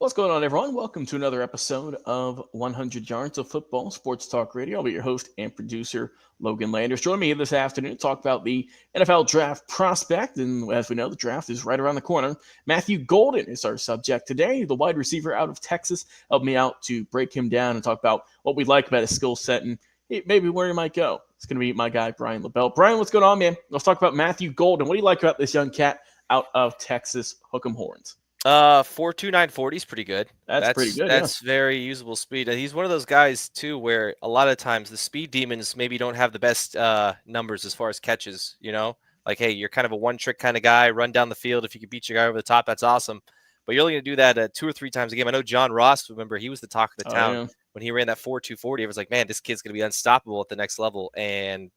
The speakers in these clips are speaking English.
What's going on, everyone? Welcome to another episode of 100 Yards of Football Sports Talk Radio. I'll be your host and producer, Logan Landers. Join me this afternoon to talk about the NFL draft prospect. And as we know, the draft is right around the corner. Matthew Golden is our subject today, the wide receiver out of Texas. Help me out to break him down and talk about what we like about his skill set and maybe where he might go. It's going to be my guy, Brian LaBelle. Brian, what's going on, man? Let's talk about Matthew Golden. What do you like about this young cat out of Texas? Hook 'em horns. 4.2940 is pretty good. That's pretty good, yeah. That's very usable speed. He's one of those guys too, where a lot of times the speed demons maybe don't have the best numbers as far as catches. Like, hey, you're kind of a one-trick kind of guy. Run down the field. If you can beat your guy over the top, that's awesome. But you're only going to do that 2 or 3 times a game. I know John Ross. Remember, he was the talk of the town Yeah. when he ran that 4.240. It was like, man, this kid's going to be unstoppable at the next level, and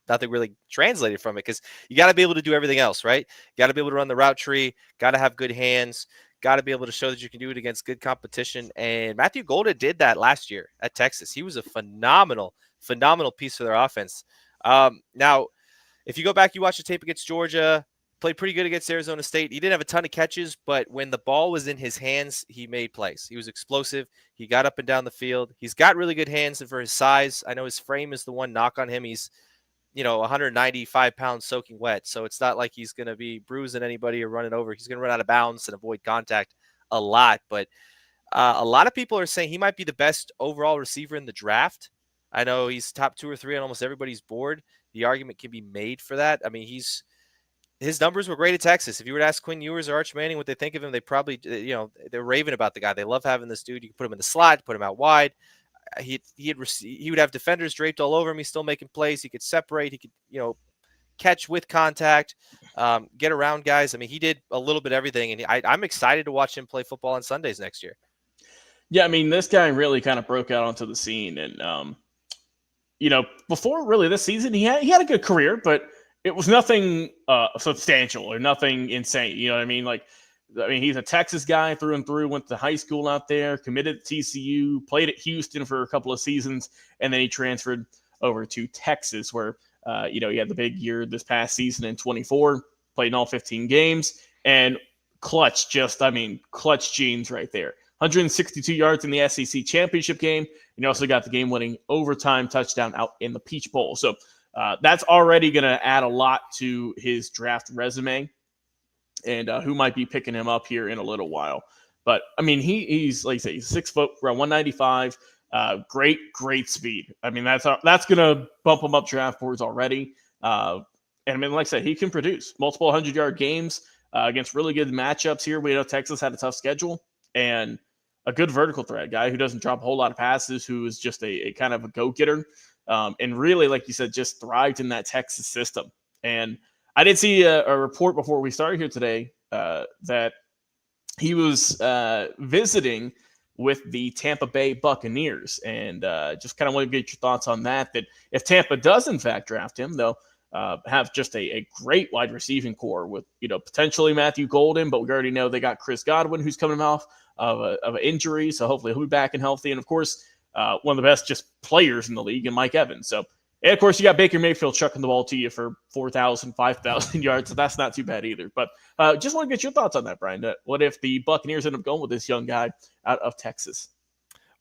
nothing really translated from it because you got to be able to do everything else, right? You got to be able to run the route tree, got to have good hands, got to be able to show that you can do it against good competition. And Matthew Golden did that last year at Texas. He was a phenomenal piece of their offense. Now, if you go back, you watch the tape against Georgia, played pretty good against Arizona State. He didn't have a ton of catches, but when the ball was in his hands, he made plays. He was explosive. He got up and down the field. He's got really good hands, and for his size, I know his frame is the one knock on him. He's 195 pounds soaking wet. So it's not like he's going to be bruising anybody or running over. He's going to run out of bounds and avoid contact a lot. But a lot of people are saying he might be the best overall receiver in the draft. I know he's top 2 or 3 on almost everybody's board. The argument can be made for that. I mean, his numbers were great at Texas. If you were to ask Quinn Ewers or Arch Manning what they think of him, they probably, they're raving about the guy. They love having this dude. You can put him in the slot, put him out wide. He would have defenders draped all over him. He's still making plays. He could separate. He could, catch with contact, get around guys. I mean, he did a little bit of everything, and I'm excited to watch him play football on Sundays next year. Yeah, I mean, this guy really kind of broke out onto the scene, and before really this season, he had a good career, but it was nothing substantial or nothing insane. You know what I mean? He's a Texas guy through and through, went to high school out there, committed to TCU, played at Houston for a couple of seasons, and then he transferred over to Texas where, he had the big year this past season in 24, played in all 15 games, and clutch genes right there. 162 yards in the SEC championship game, and he also got the game-winning overtime touchdown out in the Peach Bowl. So that's already going to add a lot to his draft resume. And who might be picking him up here in a little while. But, I mean, he's, like I say, he's 6 foot, around 195, great speed. I mean, that's going to bump him up draft boards already. And, I mean, like I said, he can produce multiple 100-yard games against really good matchups here. We know Texas had a tough schedule and a good vertical threat guy who doesn't drop a whole lot of passes, who is just a kind of a go-getter. And really, like you said, just thrived in that Texas system. And I did see a report before we started here today that he was visiting with the Tampa Bay Buccaneers, and just kind of want to get your thoughts on that. That if Tampa does in fact draft him, they'll have just a great wide receiving core with potentially Matthew Golden, but we already know they got Chris Godwin who's coming off of an injury, so hopefully he'll be back and healthy, and of course one of the best just players in the league, and Mike Evans. So. And, of course, you got Baker Mayfield chucking the ball to you for 4,000, 5,000 yards, so that's not too bad either. But just want to get your thoughts on that, Brian. What if the Buccaneers end up going with this young guy out of Texas?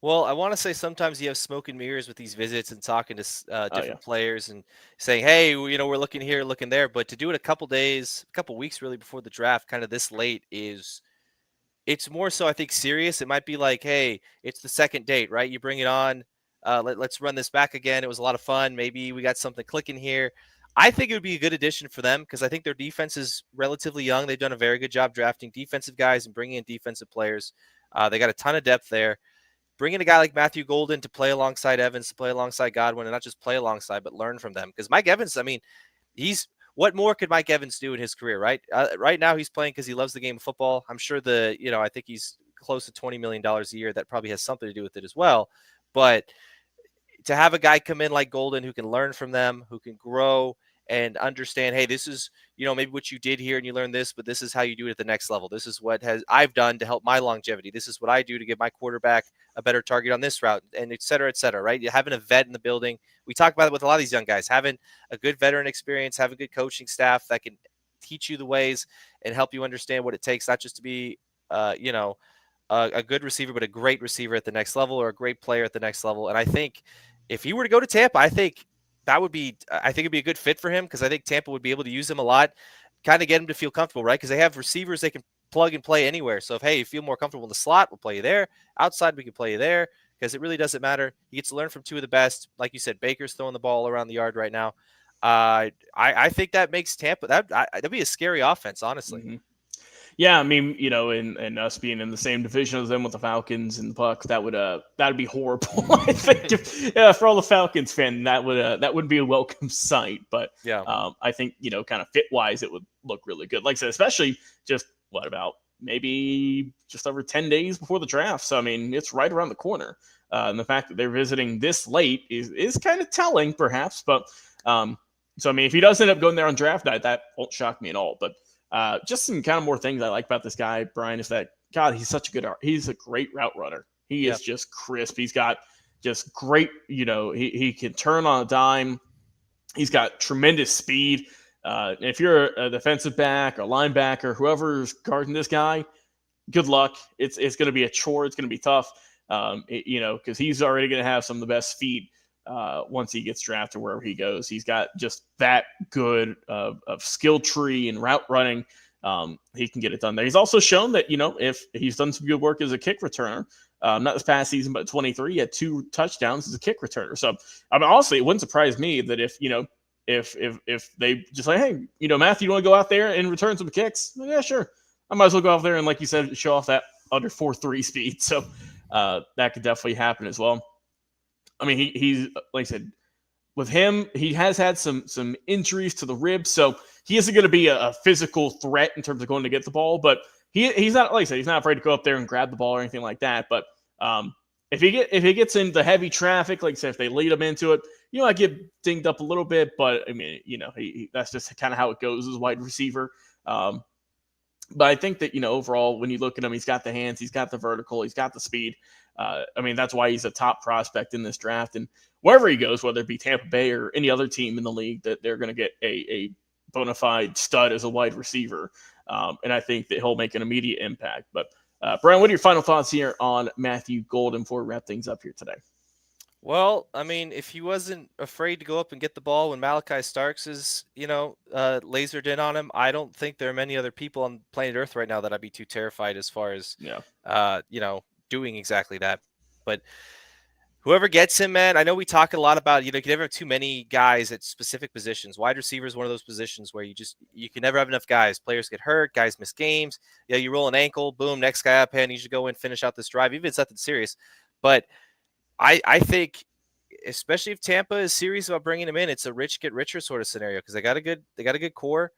Well, I want to say sometimes you have smoke and mirrors with these visits and talking to different players and saying, hey, we're looking here, looking there. But to do it a couple weeks really before the draft, kind of this late it's more so, I think, serious. It might be like, hey, it's the second date, right? You bring it on. Let's run this back again. It was a lot of fun. Maybe we got something clicking here. I think it would be a good addition for them because I think their defense is relatively young. They've done a very good job drafting defensive guys and bringing in defensive players. They got a ton of depth there. Bringing a guy like Matthew Golden to play alongside Evans, to play alongside Godwin, and not just play alongside, but learn from them. Because Mike Evans, I mean, what more could Mike Evans do in his career, right? Right now he's playing because he loves the game of football. I'm sure I think he's close to $20 million a year. That probably has something to do with it as well. But to have a guy come in like Golden who can learn from them, who can grow and understand, hey, this is, maybe what you did here and you learned this, but this is how you do it at the next level. This is what I've done to help my longevity. This is what I do to give my quarterback a better target on this route, and et cetera, right? You're having a vet in the building. We talk about it with a lot of these young guys, having a good veteran experience, having good coaching staff that can teach you the ways and help you understand what it takes, not just to be, a good receiver, but a great receiver at the next level, or a great player at the next level. And I think if he were to go to Tampa, I think it'd be a good fit for him, because I think Tampa would be able to use him a lot, kind of get him to feel comfortable, right? Because they have receivers they can plug and play anywhere. So if, hey, you feel more comfortable in the slot, we'll play you there. Outside, we can play you there, because it really doesn't matter. He gets to learn from two of the best. Like you said, Baker's throwing the ball around the yard right now. I think that makes Tampa, that'd be a scary offense, honestly. Mm-hmm. Yeah, I mean, and us being in the same division as them with the Falcons and the Bucks, that'd be horrible. I think, for all the Falcons fan, that wouldn't be a welcome sight. But yeah, I think kind of fit wise, it would look really good. Like I said, especially just about maybe just over 10 days before the draft. So I mean, it's right around the corner, and the fact that they're visiting this late is kind of telling, perhaps. But so I mean, if he does end up going there on draft night, that won't shock me at all. But just some kind of more things I like about this guy, Brian, is that, God, he's a great route runner. He is just crisp. He's got just great, he can turn on a dime. He's got tremendous speed. If you're a defensive back or linebacker, whoever's guarding this guy, good luck. It's going to be a chore. It's going to be tough, because he's already going to have some of the best feet once he gets drafted wherever he goes. He's got just that good of skill tree and route running. He can get it done there. He's also shown that, if he's done some good work as a kick returner, not this past season, but 23, he had 2 touchdowns as a kick returner. So, I mean, honestly, it wouldn't surprise me that if they just like, hey, Matthew, you want to go out there and return some kicks? Well, yeah, sure. I might as well go out there and, like you said, show off that under 4.3 speed. So that could definitely happen as well. I mean, he's like I said, with him, he has had some injuries to the ribs, so he isn't going to be a physical threat in terms of going to get the ball. But he's not, like I said, he's not afraid to go up there and grab the ball or anything like that. But if he gets into heavy traffic, like I said, if they lead him into it, I get dinged up a little bit. But I mean, that's just kind of how it goes as a wide receiver. But I think that, overall, when you look at him, he's got the hands, he's got the vertical, he's got the speed. I mean, that's why he's a top prospect in this draft. And wherever he goes, whether it be Tampa Bay or any other team in the league, that they're going to get a bona fide stud as a wide receiver. And I think that he'll make an immediate impact. But Brian, what are your final thoughts here on Matthew Golden before we wrap things up here today? Well, I mean, if he wasn't afraid to go up and get the ball when Malachi Starks is, lasered in on him, I don't think there are many other people on planet Earth right now that I'd be too terrified as far as, doing exactly that. But whoever gets him, man, I know we talk a lot about, you can never have too many guys at specific positions. Wide receiver is one of those positions where you can never have enough guys. Players get hurt, guys miss games. You roll an ankle, boom, next guy up, and you should go and finish out this drive, even if it's nothing serious. But I think, especially if Tampa is serious about bringing him in, it's a rich get richer sort of scenario, because they got a good core.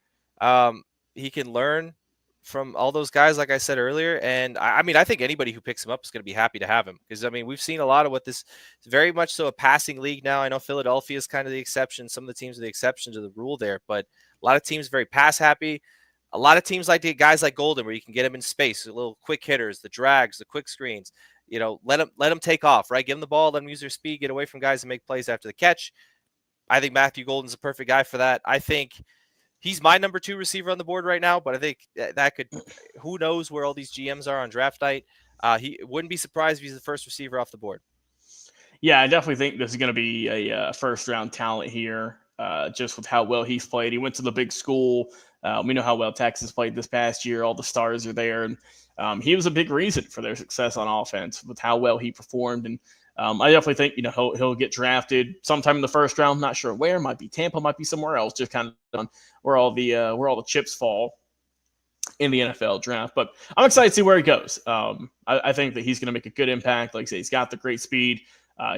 He can learn from all those guys, like I said earlier. And I mean, I think anybody who picks him up is going to be happy to have him, because I mean, we've seen a lot of what this is, very much so a passing league now. I know Philadelphia is kind of the exception. Some of the teams are the exception to the rule there, but a lot of teams very pass happy. A lot of teams like to get guys like Golden, where you can get him in space, the little quick hitters, the drags, the quick screens. Let him take off, right? Give him the ball, let him use their speed, get away from guys and make plays after the catch. I think Matthew Golden's a perfect guy for that. I think he's my number 2 receiver on the board right now, but I think that could, who knows where all these GMs are on draft night. He wouldn't be surprised if he's the first receiver off the board. Yeah, I definitely think this is going to be a first-round talent here, just with how well he's played. He went to the big school. We know how well Texas played this past year. All the stars are there. And he was a big reason for their success on offense with how well he performed. And I definitely think, he'll get drafted sometime in the first round. Not sure where. Might be Tampa, might be somewhere else. Just kind of on where all the chips fall in the NFL draft. But I'm excited to see where he goes. I think that he's going to make a good impact. Like I say, he's got the great speed.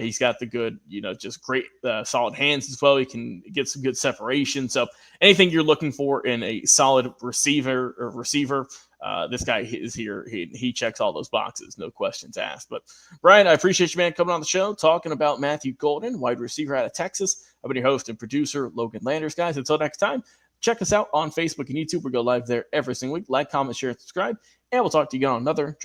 He's got the good, just great solid hands as well. He can get some good separation. So anything you're looking for in a solid receiver, this guy is here. He checks all those boxes, no questions asked. But Brian, I appreciate you, man, coming on the show, talking about Matthew Golden, wide receiver out of Texas. I've been your host and producer, Logan Landers. Guys, until next time, check us out on Facebook and YouTube. We go live there every single week. Like, comment, share, and subscribe. And we'll talk to you on another